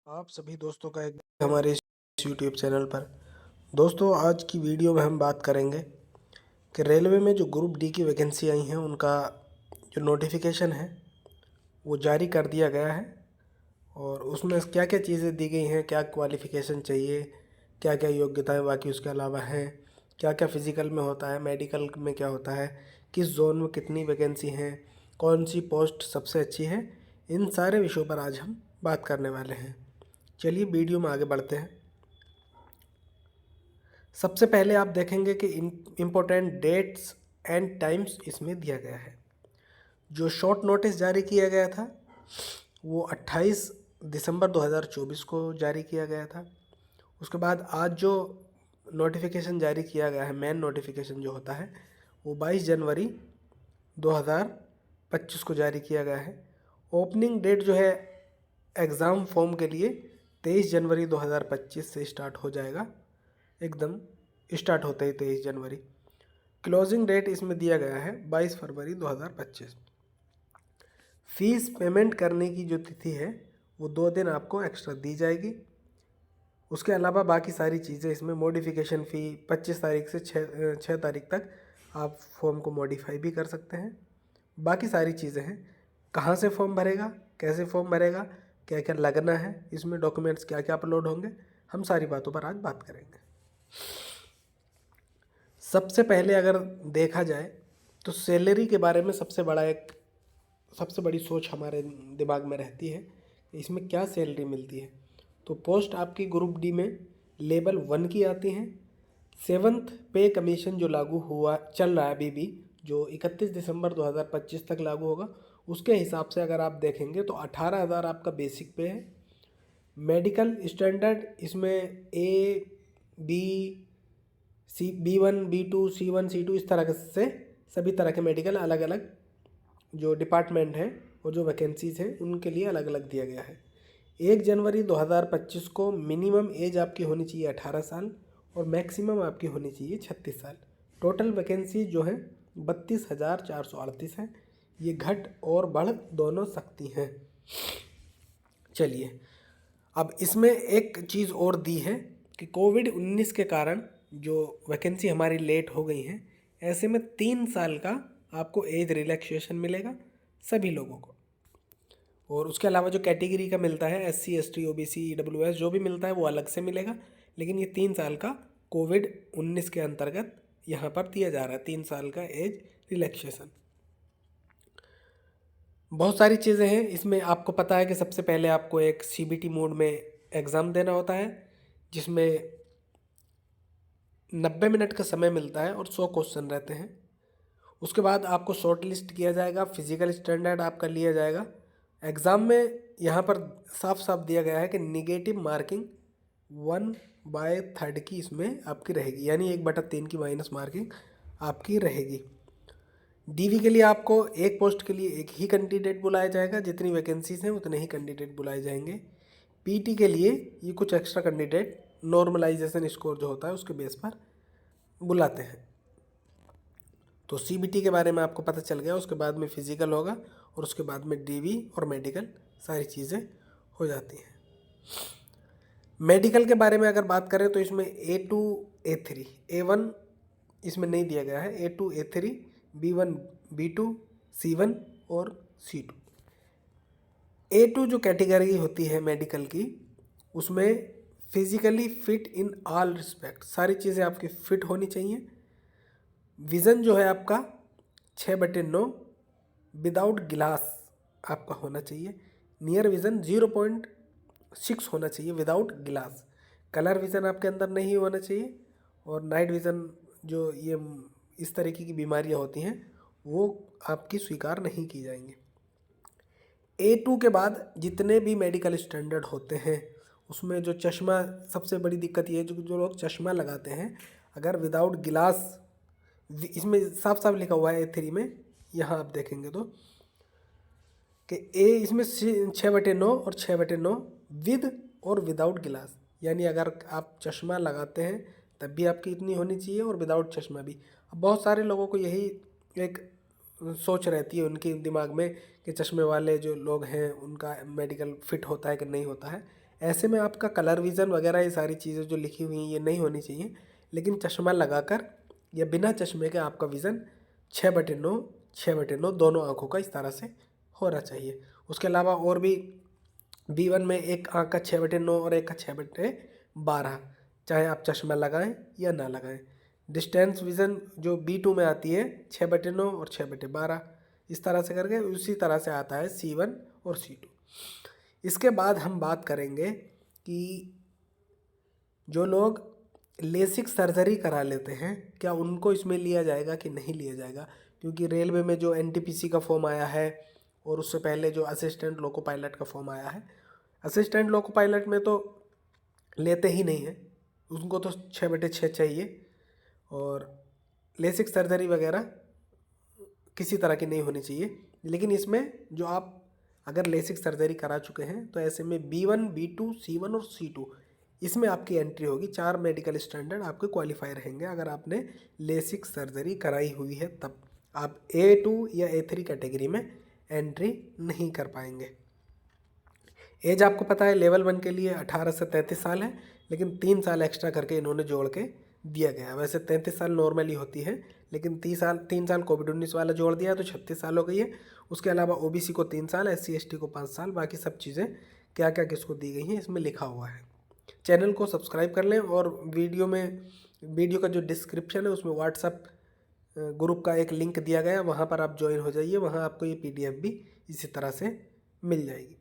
आप सभी दोस्तों का एक हमारे इस यूट्यूब चैनल पर। दोस्तों, आज की वीडियो में हम बात करेंगे कि रेलवे में जो ग्रुप डी की वैकेंसी आई हैं उनका जो नोटिफिकेशन है वो जारी कर दिया गया है। और उसमें क्या क्या चीज़ें दी गई हैं, क्या क्वालिफ़िकेशन चाहिए, क्या क्या योग्यताएं बाकी उसके अलावा हैं, क्या क्या फ़िज़िकल में होता है, मेडिकल में क्या होता है, किस जोन में कितनी वैकेंसी हैं, कौन सी पोस्ट सबसे अच्छी है, इन सारे विषयों पर आज हम बात करने वाले हैं। चलिए वीडियो में आगे बढ़ते हैं। सबसे पहले आप देखेंगे कि इम्पोर्टेंट डेट्स एंड टाइम्स इसमें दिया गया है। जो शॉर्ट नोटिस जारी किया गया था वो 28 दिसंबर 2024 को जारी किया गया था। उसके बाद आज जो नोटिफिकेशन जारी किया गया है, मेन नोटिफिकेशन जो होता है, वो 22 जनवरी 2025 को जारी किया गया है। ओपनिंग डेट जो है एग्ज़ाम फॉर्म के लिए 23 जनवरी 2025 से स्टार्ट हो जाएगा, एकदम स्टार्ट होते ही 23 जनवरी। क्लोजिंग डेट इसमें दिया गया है 22 फरवरी 2025। फीस पेमेंट करने की जो तिथि है वो 2 दिन आपको एक्स्ट्रा दी जाएगी। उसके अलावा बाकी सारी चीज़ें इसमें मॉडिफिकेशन फ़ी 25 तारीख से 6 तारीख तक आप फॉर्म को मॉडिफाई भी कर सकते हैं। बाकी सारी चीज़ें हैं, कहाँ से फॉर्म भरेगा, कैसे फॉर्म भरेगा, क्या क्या लगना है, इसमें डॉक्यूमेंट्स क्या क्या अपलोड होंगे, हम सारी बातों पर आज बात करेंगे। सबसे पहले अगर देखा जाए तो सैलरी के बारे में सबसे बड़ी सोच हमारे दिमाग में रहती है कि इसमें क्या सैलरी मिलती है। तो पोस्ट आपकी ग्रुप डी में लेवल 1 की आती हैं। 7th पे कमीशन जो लागू हुआ चल रहा है अभी भी, जो 31 दिसंबर 2025 तक लागू होगा, उसके हिसाब से अगर आप देखेंगे तो 18,000 आपका बेसिक पे है। मेडिकल स्टैंडर्ड इसमें ए, B, B1, B2, C1, C2 इस तरह से सभी तरह के मेडिकल अलग अलग जो डिपार्टमेंट हैं और जो वैकेंसीज़ हैं उनके लिए अलग अलग दिया गया है। 1 जनवरी 2025 को मिनिमम एज आपकी होनी चाहिए 18 साल और मैक्सिमम आपकी होनी चाहिए 36 साल। टोटल वैकेंसी जो है 32,438 हैं। ये घट और बढ़ दोनों सकती हैं। चलिए, अब इसमें एक चीज़ और दी है कि कोविड-19 के कारण जो वैकेंसी हमारी लेट हो गई हैं, ऐसे में 3 साल का आपको एज रिलैक्सेशन मिलेगा सभी लोगों को। और उसके अलावा जो कैटेगरी का मिलता है SC ST OBC EWS जो भी मिलता है वो अलग से मिलेगा, लेकिन ये 3 साल का कोविड-19 के अंतर्गत यहाँ पर दिया जा रहा है, 3 साल का एज रिलैक्सेशन। बहुत सारी चीज़ें हैं इसमें। आपको पता है कि सबसे पहले आपको एक CBT मोड में एग्ज़ाम देना होता है जिसमें 90 मिनट का समय मिलता है और 100 क्वेश्चन रहते हैं। उसके बाद आपको शॉर्ट लिस्ट किया जाएगा, फिजिकल स्टैंडर्ड आपका लिया जाएगा। एग्ज़ाम में यहाँ पर साफ साफ दिया गया है कि निगेटिव मार्किंग 1/3 की इसमें आपकी रहेगी, यानी 1/3 की माइनस मार्किंग आपकी रहेगी। DV के लिए आपको एक पोस्ट के लिए एक ही कैंडिडेट बुलाया जाएगा, जितनी वैकेंसीज हैं उतने ही कैंडिडेट बुलाए जाएंगे। PT के लिए ये कुछ एक्स्ट्रा कैंडिडेट नॉर्मलाइजेशन स्कोर जो होता है उसके बेस पर बुलाते हैं। तो CBT के बारे में आपको पता चल गया। उसके बाद में फिजिकल होगा और उसके बाद में DV और मेडिकल सारी चीज़ें हो जाती हैं। मेडिकल के बारे में अगर बात करें तो इसमें A2 A3 A1 इसमें नहीं दिया गया है, A2 A3 B1 B2 C1 और C2। A2 जो कैटेगरी होती है मेडिकल की, उसमें physically fit in all respect, सारी चीज़ें आपकी फिट होनी चाहिए। विज़न जो है आपका 6/9 विदाउट गिलास आपका होना चाहिए। नियर विज़न 0.6 होना चाहिए विदाउट गिलास। कलर विज़न आपके अंदर नहीं होना चाहिए। और नाइट विज़न जो ये इस तरीके की बीमारियां होती हैं वो आपकी स्वीकार नहीं की जाएंगी। A2 के बाद जितने भी मेडिकल स्टैंडर्ड होते हैं उसमें जो चश्मा, सबसे बड़ी दिक्कत ये है जो लोग चश्मा लगाते हैं, अगर विदाउट गिलास, इसमें साफ साफ लिखा हुआ है A3 में, यहाँ आप देखेंगे तो कि इसमें 6/9 और 6/9 विद और विदाउट गिलास, यानी अगर आप चश्मा लगाते हैं तब भी आपकी इतनी होनी चाहिए और विदाउट चश्मा भी। अब बहुत सारे लोगों को यही एक सोच रहती है उनके दिमाग में कि चश्मे वाले जो लोग हैं उनका मेडिकल फिट होता है कि नहीं होता है। ऐसे में आपका कलर विज़न वगैरह ये सारी चीज़ें जो लिखी हुई हैं ये नहीं होनी चाहिए, लेकिन चश्मा लगाकर या बिना चश्मे के आपका विज़न 6/9 6/9 दोनों आँखों का इस तरह से होना चाहिए। उसके अलावा और भी B1 में एक आँख का 6/9 और एक का 6/12, चाहे आप चश्मा लगाएं या ना लगाएं। डिस्टेंस विज़न जो B2 में आती है 6/9 और 6/12, इस तरह से करके उसी तरह से आता है C1 और C2। इसके बाद हम बात करेंगे कि जो लोग लेसिक सर्जरी करा लेते हैं क्या उनको इसमें लिया जाएगा कि नहीं लिया जाएगा, क्योंकि रेलवे में जो NTPC का फॉर्म आया है और उससे पहले जो असिस्टेंट लोको पायलट का फॉर्म आया है, असिस्टेंट लोको पायलट में तो लेते ही नहीं है, उनको तो 6/6 चाहिए और लेसिक सर्जरी वगैरह किसी तरह की नहीं होनी चाहिए। लेकिन इसमें जो आप अगर लेसिक सर्जरी करा चुके हैं तो ऐसे में B1 B2 C1 और C2 इसमें आपकी एंट्री होगी। 4 मेडिकल स्टैंडर्ड आपके क्वालिफाई रहेंगे अगर आपने लेसिक सर्जरी कराई हुई है, तब आप A2 या A3 कैटेगरी में एंट्री नहीं कर पाएंगे। एज आपको पता है लेवल 1 के लिए 18 से 33 साल है, लेकिन 3 साल एक्स्ट्रा करके इन्होंने जोड़ के दिया गया। वैसे 33 साल नॉर्मली होती है, लेकिन 3 साल कोविड-19 वाला जोड़ दिया तो 36 साल हो गई है। उसके अलावा OBC को 3 साल, SC ST को 5 साल, बाकी सब चीज़ें क्या क्या किसको दी गई हैं इसमें लिखा हुआ है। चैनल को सब्सक्राइब कर लें और वीडियो का जो डिस्क्रिप्शन है उसमें व्हाट्सअप ग्रुप का एक लिंक दिया गया है, वहाँ पर आप ज्वाइन हो जाइए, वहाँ आपको ये PDF भी इसी तरह से मिल जाएगी।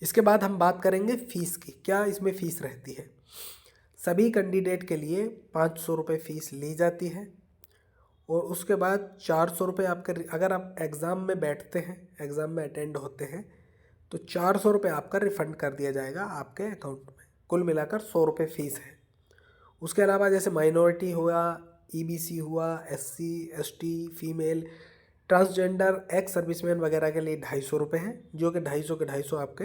इसके बाद हम बात करेंगे फ़ीस की। क्या इसमें फ़ीस रहती है? सभी कैंडिडेट के लिए 500 रुपये फ़ीस ली जाती है और उसके बाद 400 रुपये आपके, अगर आप एग्ज़ाम में बैठते हैं, एग्ज़ाम में अटेंड होते हैं तो 400 रुपये आपका रिफ़ंड कर दिया जाएगा आपके अकाउंट में। कुल मिलाकर 100 रुपये फ़ीस है। उसके अलावा जैसे माइनॉरिटी हुआ, EBC हुआ, SC ST, female, transgender, ex serviceman वगैरह के लिए 250 रुपये हैं, जो कि 250 के 250 आपके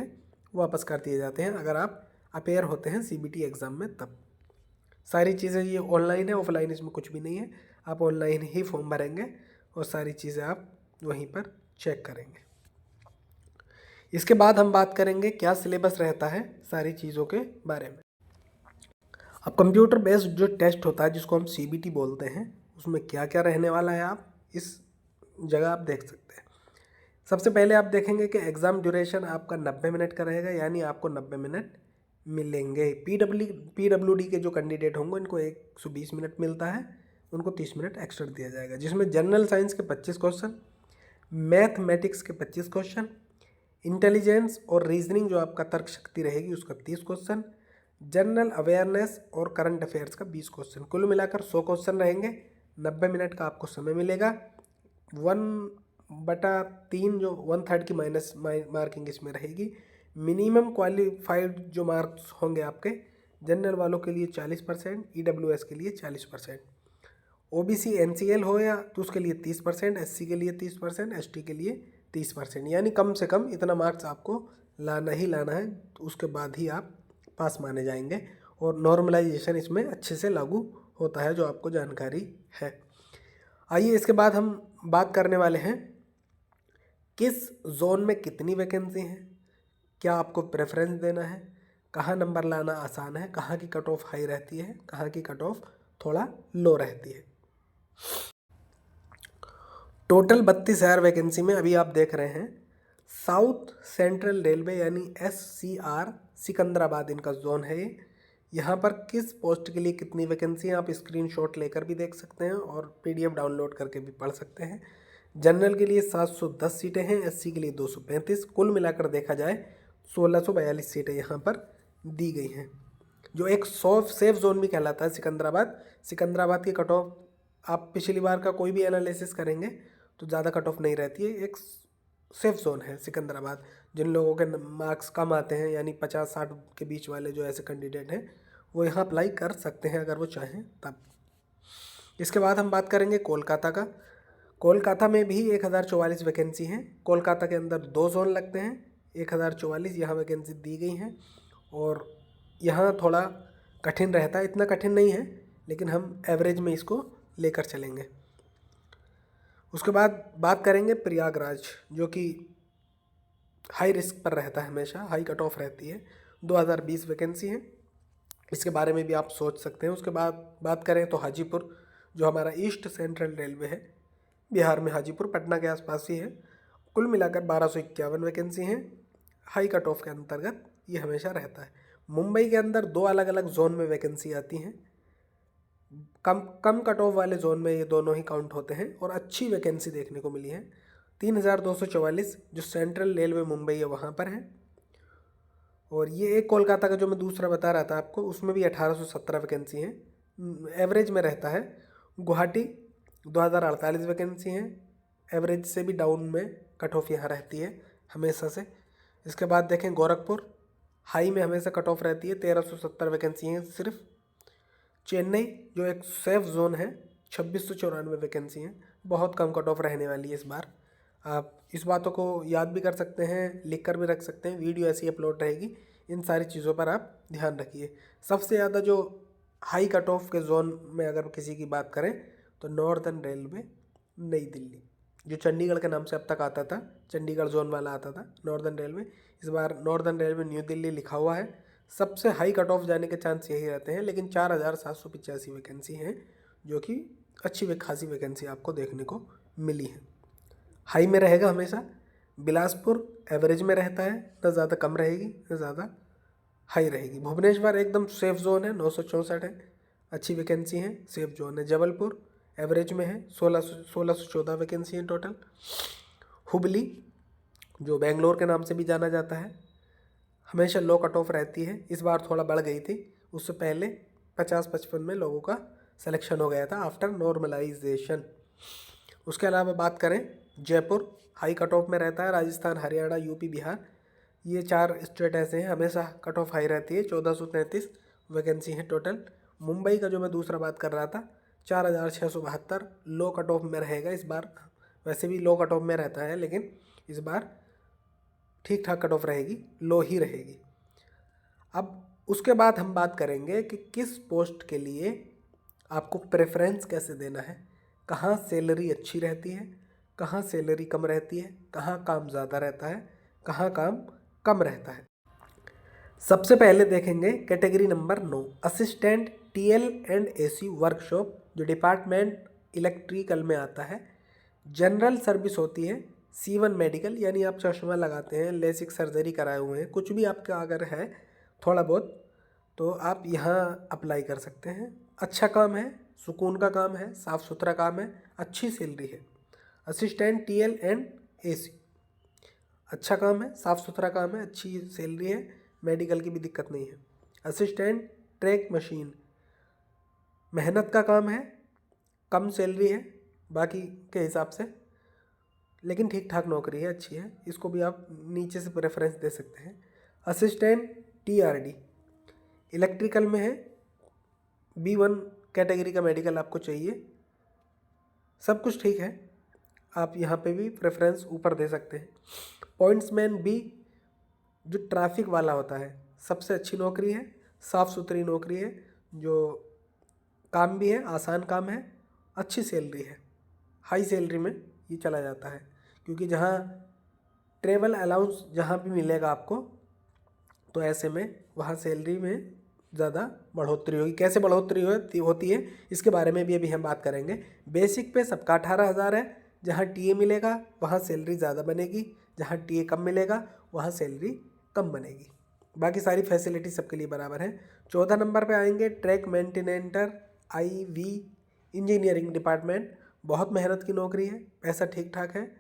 वापस कर दिए जाते हैं अगर आप अपेयर होते हैं CBT एग्ज़ाम में तब। सारी चीज़ें ये ऑनलाइन है, ऑफलाइन इसमें कुछ भी नहीं है। आप ऑनलाइन ही फॉर्म भरेंगे और सारी चीज़ें आप वहीं पर चेक करेंगे। इसके बाद हम बात करेंगे क्या सिलेबस रहता है सारी चीज़ों के बारे में। अब कंप्यूटर बेस्ड जो टेस्ट होता है जिसको हम CBT बोलते हैं, उसमें क्या क्या रहने वाला है आप इस जगह आप देख सकते हैं। सबसे पहले आप देखेंगे कि एग्ज़ाम ड्यूरेशन आपका 90 मिनट का रहेगा, यानी आपको 90 मिनट मिलेंगे। PWD के जो कैंडिडेट होंगे इनको 120 मिनट मिलता है, उनको 30 मिनट एक्स्ट्रा दिया जाएगा, जिसमें जनरल साइंस के 25 क्वेश्चन, मैथमेटिक्स के 25 क्वेश्चन, इंटेलिजेंस और रीजनिंग जो आपका तर्क शक्ति रहेगी उसका 30 क्वेश्चन, जनरल अवेयरनेस और करंट अफेयर्स का 20 क्वेश्चन, कुल मिलाकर 100 क्वेश्चन रहेंगे। 90 मिनट का आपको समय मिलेगा। 1/3 जो 1/3 की माइनस मार्किंग इसमें रहेगी। मिनिमम क्वालिफाइड जो मार्क्स होंगे आपके, जनरल वालों के लिए 40%, EWS के लिए 40%, OBC NCL हो या तो उसके लिए 30%, SC के लिए 30%, ST के लिए 30%, यानी कम से कम इतना मार्क्स आपको लाना ही लाना है, तो उसके बाद ही आप पास माने जाएंगे। और नॉर्मलाइजेशन इसमें अच्छे से लागू होता है जो आपको जानकारी है। आइए इसके बाद हम बात करने वाले हैं किस जोन में कितनी वैकेंसी है, क्या आपको प्रेफरेंस देना है, कहाँ नंबर लाना आसान है, कहाँ की कट ऑफ हाई रहती है, कहाँ की कट ऑफ थोड़ा लो रहती है। टोटल 32,000 वैकेंसी में अभी आप देख रहे हैं साउथ सेंट्रल रेलवे यानी SCR सिकंदराबाद इनका जोन है ये। यहाँ पर किस पोस्ट के लिए कितनी वैकेंसी है आप स्क्रीनशॉट लेकर भी देख सकते हैं और PDF डाउनलोड करके भी पढ़ सकते हैं। जनरल के लिए 710 सीटें हैं, SC के लिए 235, कुल मिलाकर देखा जाए 1642 सीटें यहाँ पर दी गई हैं, जो एक सेफ जोन भी कहलाता है सिकंदराबाद की कट ऑफ आप पिछली बार का कोई भी एनालिसिस करेंगे तो ज़्यादा कट ऑफ नहीं रहती है, एक सेफ जोन है सिकंदराबाद। जिन लोगों के मार्क्स कम आते हैं यानी 50-60 के बीच वाले जो ऐसे कैंडिडेट हैं वो यहाँ अप्लाई कर सकते हैं अगर वो चाहें तब। इसके बाद हम बात करेंगे कोलकाता का। कोलकाता में भी 1044 वैकेंसी हैं। कोलकाता के अंदर 2 जोन लगते हैं, 1044 यहाँ वैकेंसी दी गई हैं और यहाँ थोड़ा कठिन रहता है, इतना कठिन नहीं है लेकिन हम एवरेज में इसको लेकर चलेंगे। उसके बाद बात करेंगे प्रयागराज, जो कि हाई रिस्क पर रहता है, हमेशा हाई कट ऑफ रहती है। 2020 वैकेंसी है, इसके बारे में भी आप सोच सकते हैं। उसके बाद बात करें तो हाजीपुर, जो हमारा ईस्ट सेंट्रल रेलवे है, बिहार में हाजीपुर पटना के आसपास ही है। कुल मिलाकर 1251 वैकेंसी हैं। हाई कट ऑफ के अंतर्गत ये हमेशा रहता है। मुंबई के अंदर 2 अलग अलग जोन में वैकेंसी आती हैं। कम कम कट ऑफ वाले जोन में ये दोनों ही काउंट होते हैं और अच्छी वैकेंसी देखने को मिली है। 3244 जो सेंट्रल रेलवे मुंबई है वहाँ पर है। और ये एक कोलकाता का जो मैं दूसरा बता रहा था आपको, उसमें भी 1817 वैकेंसी हैं, एवरेज में रहता है। गुवाहाटी 2048 वैकेंसी हैं, एवरेज से भी डाउन में कट ऑफ यहाँ रहती है हमेशा से। इसके बाद देखें गोरखपुर, हाई में हमेशा कट ऑफ रहती है, 1370 वैकेंसी हैं सिर्फ। चेन्नई जो एक सेफ जोन है, 2694 वैकेंसी हैं, बहुत कम कट ऑफ रहने वाली है इस बार। आप इस बातों को याद भी कर सकते हैं, लिख कर भी रख सकते हैं, वीडियो ऐसी अपलोड रहेगी। इन सारी चीज़ों पर आप ध्यान रखिए। सबसे ज़्यादा जो हाई कट ऑफ के जोन में अगर किसी की बात करें तो नॉर्दर्न रेलवे नई दिल्ली, जो चंडीगढ़ के नाम से अब तक आता था, चंडीगढ़ जोन वाला आता था नॉर्दर्न रेलवे, इस बार नॉर्दर्न रेलवे न्यू दिल्ली लिखा हुआ है। सबसे हाई कट ऑफ जाने के चांस यही रहते हैं, लेकिन 4785 वैकेंसी हैं, जो कि अच्छी खासी वैकेंसी आपको देखने को मिली है। हाई में रहेगा हमेशा। बिलासपुर एवरेज में रहता है, न ज़्यादा कम रहेगी न ज़्यादा हाई रहेगी। भुवनेश्वर एकदम सेफ जोन है, 964 है, अच्छी वैकेंसी है, सेफ जोन है। जबलपुर एवरेज में है, 1614 वैकेंसी है टोटल। हुबली जो बेंगलोर के नाम से भी जाना जाता है, हमेशा लो कट ऑफ रहती है, इस बार थोड़ा बढ़ गई थी। उससे पहले 50-55 में लोगों का सिलेक्शन हो गया था आफ्टर नॉर्मलाइजेशन। उसके अलावा बात करें जयपुर, हाई कट ऑफ में रहता है। राजस्थान, हरियाणा, यूपी, बिहार, ये 4 स्टेट ऐसे हैं हमेशा कट ऑफ हाई रहती है। 1433 वैकेंसी है टोटल। मुंबई का जो मैं दूसरा बात कर रहा था, 4672 लो कट ऑफ में रहेगा इस बार। वैसे भी लो कट ऑफ में रहता है, लेकिन इस बार ठीक ठाक कट ऑफ रहेगी, लो ही रहेगी। अब उसके बाद हम बात करेंगे कि किस पोस्ट के लिए आपको प्रेफरेंस कैसे देना है, कहाँ सैलरी अच्छी रहती है, कहाँ सैलरी कम रहती है, कहाँ काम ज़्यादा रहता है, कहाँ काम कम रहता है। सबसे पहले देखेंगे category number 9, assistant TL and AC workshop, जो डिपार्टमेंट इलेक्ट्रिकल में आता है। जनरल सर्विस होती है। C1 मेडिकल, यानी आप चश्मा लगाते हैं, लेसिक सर्जरी कराए हुए हैं, कुछ भी आपका अगर है थोड़ा बहुत, तो आप यहाँ अप्लाई कर सकते हैं। अच्छा काम है, सुकून का काम है, साफ़ सुथरा काम है, अच्छी सैलरी है। असिस्टेंट टीएल एंड एसी, अच्छा काम है, साफ़ सुथरा काम है, अच्छी सैलरी है, मेडिकल की भी दिक्कत नहीं है। असिस्टेंट ट्रैक मशीन, मेहनत का काम है, कम सैलरी है बाकी के हिसाब से, लेकिन ठीक ठाक नौकरी है, अच्छी है, इसको भी आप नीचे से प्रेफरेंस दे सकते हैं। असिस्टेंट टीआरडी, इलेक्ट्रिकल में है, B1 कैटेगरी का मेडिकल आपको चाहिए, सब कुछ ठीक है, आप यहाँ पे भी प्रेफरेंस ऊपर दे सकते हैं। पॉइंट्समैन बी, जो ट्रैफिक वाला होता है, सबसे अच्छी नौकरी है, साफ़ सुथरी नौकरी है, जो काम भी है, आसान काम है, अच्छी सैलरी है, हाई सैलरी में ये चला जाता है, क्योंकि जहाँ ट्रेवल अलाउंस जहाँ भी मिलेगा आपको, तो ऐसे में वहाँ सैलरी में ज़्यादा बढ़ोतरी होगी। कैसे बढ़ोतरी होती है इसके बारे में भी अभी हम बात करेंगे। बेसिक पे सबका 18,000 है, जहाँ टीए मिलेगा वहाँ सैलरी ज़्यादा बनेगी, जहाँ टीए कम मिलेगा वहाँ सैलरी कम बनेगी, बाकी सारी फैसिलिटी सबके लिए बराबर है। 14 नंबर पे आएंगे ट्रैक मेंटेनेंटर IV इंजीनियरिंग डिपार्टमेंट, बहुत मेहनत की नौकरी है, पैसा ठीक ठाक है,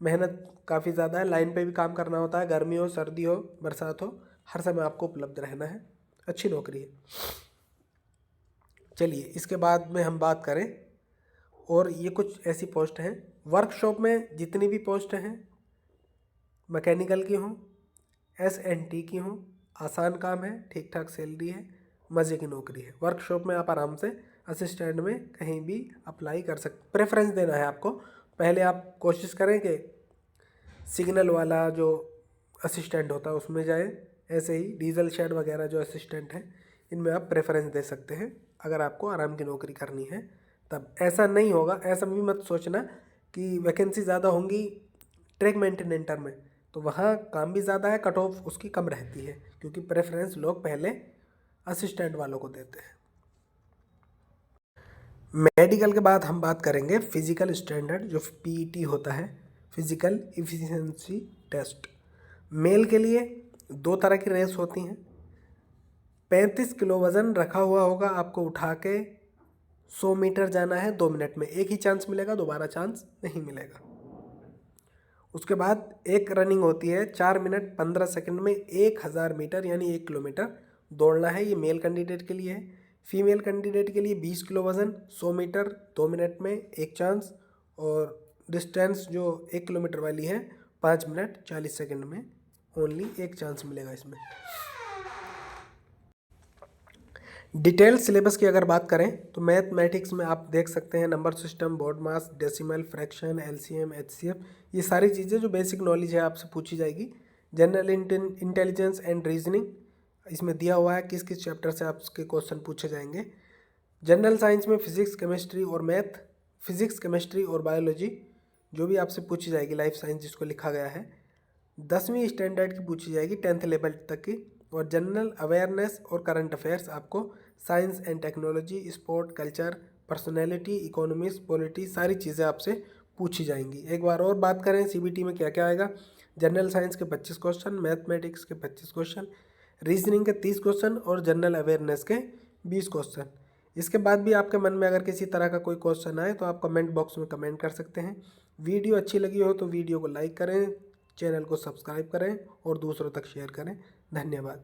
मेहनत काफ़ी ज़्यादा है, लाइन पे भी काम करना होता है, गर्मी हो, सर्दी हो, बरसात हो, हर समय आपको उपलब्ध रहना है, अच्छी नौकरी है। चलिए इसके बाद में हम बात करें, और ये कुछ ऐसी पोस्ट हैं वर्कशॉप में, जितनी भी पोस्ट हैं मैकेनिकल की हों, S&T की हों, आसान काम है, ठीक ठाक सैलरी है, मज़े की नौकरी है। वर्कशॉप में आप आराम से असिस्टेंट में कहीं भी अप्लाई कर सकते। प्रेफरेंस देना है आपको, पहले आप कोशिश करें कि सिग्नल वाला जो असिस्टेंट होता है उसमें जाए, ऐसे ही डीजल शेड वगैरह जो असिस्टेंट हैं इनमें आप प्रेफरेंस दे सकते हैं अगर आपको आराम की नौकरी करनी है तब। ऐसा नहीं होगा, ऐसा भी मत सोचना कि वैकेंसी ज़्यादा होंगी ट्रैक मेंटेनेंटर में, तो वहाँ काम भी ज़्यादा है, कट ऑफ उसकी कम रहती है, क्योंकि प्रेफरेंस लोग पहले असिस्टेंट वालों को देते हैं। मेडिकल के बाद हम बात करेंगे फिजिकल स्टैंडर्ड, जो पीईटी होता है, फिजिकल इफिशिएंसी टेस्ट। मेल के लिए 2 तरह की रेस होती हैं। 35 किलो वज़न रखा हुआ होगा, आपको उठा के 100 मीटर जाना है 2 मिनट में, एक ही चांस मिलेगा, दोबारा चांस नहीं मिलेगा। उसके बाद एक रनिंग होती है 4 मिनट 15 सेकंड में 1000 मीटर यानी 1 किलोमीटर दौड़ना है, ये मेल कैंडिडेट के लिए है। फीमेल कैंडिडेट के लिए 20 किलो वज़न 100 मीटर 2 मिनट में एक चांस, और डिस्टेंस जो 1 किलोमीटर वाली है 5 मिनट 40 सेकंड में ओनली एक चांस मिलेगा इसमें। डिटेल सिलेबस की अगर बात करें तो मैथमेटिक्स में आप देख सकते हैं नंबर सिस्टम, बोर्ड मास, डेसिमल, फ्रैक्शन, एलसीएम, एचसीएफ, ये सारी चीज़ें जो बेसिक नॉलेज है आपसे पूछी जाएगी। जनरल इंटेलिजेंस एंड रीजनिंग इसमें दिया हुआ है किस किस चैप्टर से आपके क्वेश्चन पूछे जाएंगे। जनरल साइंस में फिजिक्स, केमिस्ट्री और मैथ, फिजिक्स, केमिस्ट्री और बायोलॉजी जो भी आपसे पूछी जाएगी, लाइफ साइंस जिसको लिखा गया है 10वीं स्टैंडर्ड की पूछी जाएगी, 10th लेवल तक की। और जनरल अवेयरनेस और करंट अफेयर्स आपको science and technology, sport, culture, personality, economics, polity, सारी चीज़ें आपसे पूछी जाएंगी। एक बार और बात करें सीबीटी में क्या क्या आएगा। जनरल साइंस के 25 क्वेश्चन, मैथमेटिक्स के 25 क्वेश्चन, रीजनिंग के 30 क्वेश्चन और जनरल अवेयरनेस के 20 क्वेश्चन। इसके बाद भी आपके मन में अगर किसी तरह का कोई क्वेश्चन आए तो आप कमेंट बॉक्स में कमेंट कर सकते हैं। वीडियो अच्छी लगी हो तो वीडियो को लाइक करें, चैनल को सब्सक्राइब करें और दूसरों तक शेयर करें। धन्यवाद।